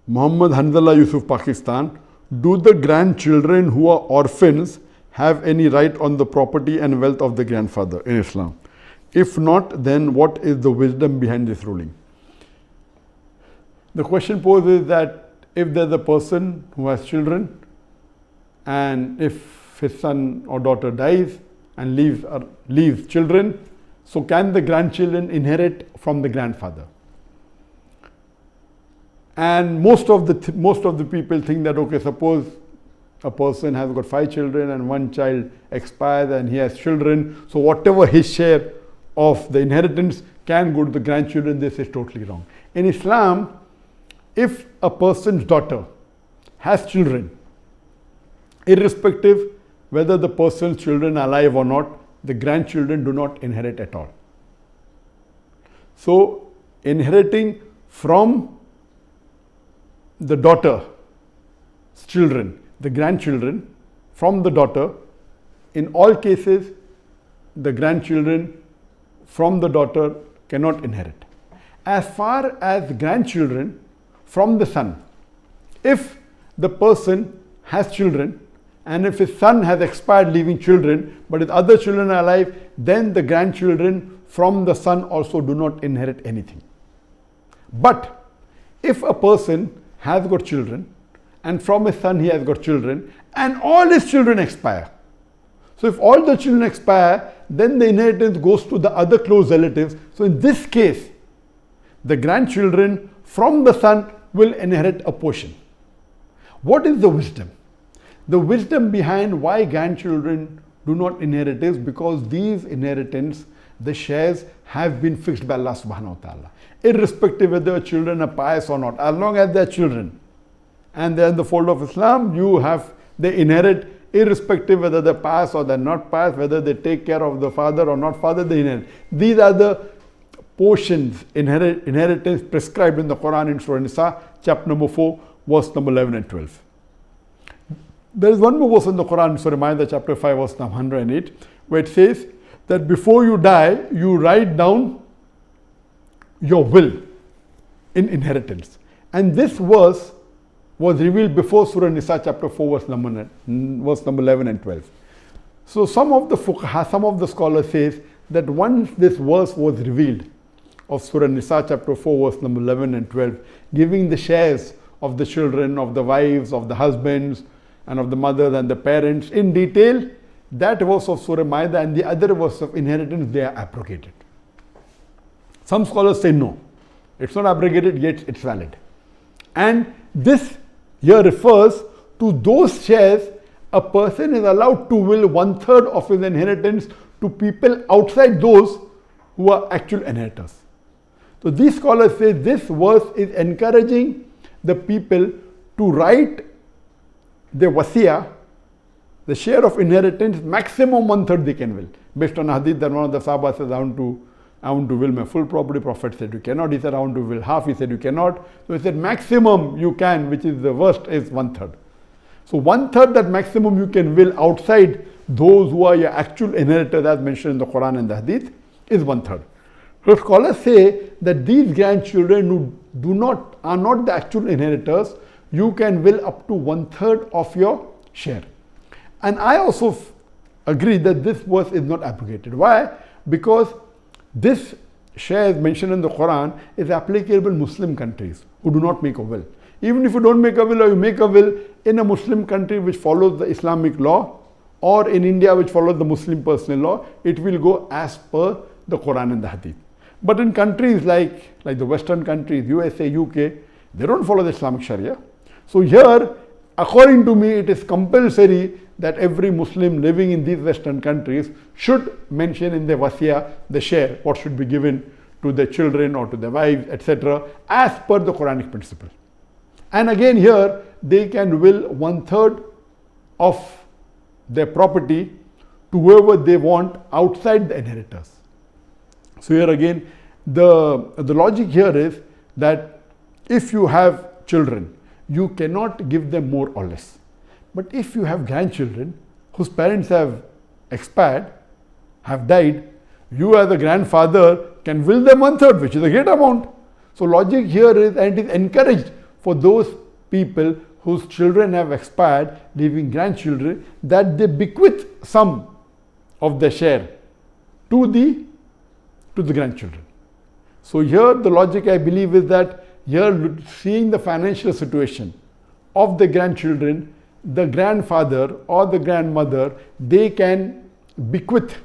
Muhammad Hanzala Yusuf, Pakistan. Do the grandchildren who are orphans have any right on the property and wealth of the grandfather in Islam? If not, then what is the wisdom behind this ruling? The question posed is that if there's a person who has children and if his son or daughter dies and leaves children, so can the grandchildren inherit from the grandfather? And most of the people think that, okay, suppose a person has got 5 children and one child expires and he has children, so whatever his share of the inheritance can go to the grandchildren. This is totally wrong. In Islam, if a person's daughter has children, irrespective whether the person's children are alive or not, the grandchildren do not inherit at all. So, inheriting from the daughter's children, the grandchildren from the daughter, in all cases, the grandchildren from the daughter cannot inherit. As far as grandchildren from the son, if the person has children and if his son has expired leaving children but his other children are alive, then the grandchildren from the son also do not inherit anything. But if a person has got children and from his son he has got children and all his children expire, so if all the children expire, then the inheritance goes to the other close relatives. So in this case, the grandchildren from the son will inherit a portion. What is the wisdom? The wisdom behind why grandchildren do not inherit is because these inheritance, the shares, have been fixed by Allah subhanahu wa ta'ala. Irrespective whether children are pious or not, as long as they are children and they are in the fold of Islam, they inherit irrespective whether they're pious or they're not pious, whether they take care of the father or not father, they inherit. These are the portions, inheritance prescribed in the Quran in Surah Nisa, chapter number 4, verse number 11 and 12. There is one more verse in the Quran, Surah Ma'idah, chapter 5, verse number 108, where it says that before you die, you write down your will in inheritance. And this verse was revealed before Surah Nisa chapter 4 verse number 11 and 12. So some of the fuqaha, some of the scholars says that once this verse was revealed of Surah Nisa chapter 4 verse number 11 and 12, giving the shares of the children, of the wives, of the husbands and of the mothers and the parents in detail, that verse of Surah Ma'idah and the other verse of inheritance, they are abrogated. Some scholars say no, it's not abrogated, yet it's valid. And this here refers to those shares a person is allowed to will 1/3 of his inheritance to people outside those who are actual inheritors. So these scholars say this verse is encouraging the people to write their wasiyah, the share of inheritance, maximum 1/3 they can will. Based on hadith that one of the Sahaba says, I want to will my full property. Prophet said you cannot. He said I want to will half. He said you cannot. So he said maximum you can, which is the worst, is 1/3. So 1/3 that maximum you can will outside those who are your actual inheritors, as mentioned in the Quran and the Hadith, is 1/3. So scholars say that these grandchildren who are not the actual inheritors, you can will up to 1/3 of your share. And I also agree that this verse is not abrogated. Why? Because this share mentioned in the Quran is applicable in Muslim countries who do not make a will. Even if you don't make a will or you make a will in a Muslim country which follows the Islamic law, or in India which follows the Muslim personal law, it will go as per the Quran and the Hadith. But in countries like the Western countries, USA, UK, they don't follow the Islamic Sharia. So here, according to me, it is compulsory that every Muslim living in these Western countries should mention in their wasiyah the share, what should be given to their children or to their wives, etc., as per the Quranic principle. And again here, they can will 1/3 of their property to whoever they want outside the inheritors. So here again, the logic here is that if you have children, you cannot give them more or less. But if you have grandchildren whose parents have expired, have died, you as a grandfather can will them 1/3, which is a great amount. So logic here is, and it is encouraged for those people whose children have expired, leaving grandchildren, that they bequeath some of their share to the grandchildren. So here the logic, I believe, is that here, seeing the financial situation of the grandchildren, the grandfather or the grandmother, they can bequeath,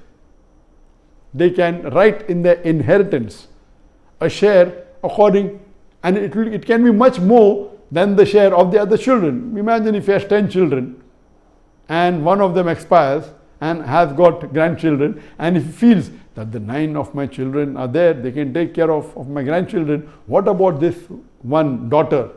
they can write in their inheritance a share according, and it can be much more than the share of the other children. Imagine if he has 10 children and one of them expires and has got grandchildren, and if he feels that the 9 of my children are there, they can take care of my grandchildren, what about this one daughter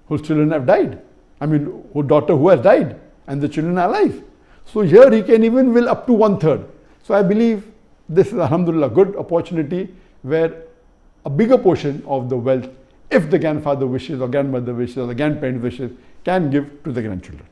whose children have died? I mean, daughter who has died and the children are alive. So here he can even will up to 1/3. So I believe this is, alhamdulillah, good opportunity where a bigger portion of the wealth, if the grandfather wishes or grandmother wishes or the grandparent wishes, can give to the grandchildren.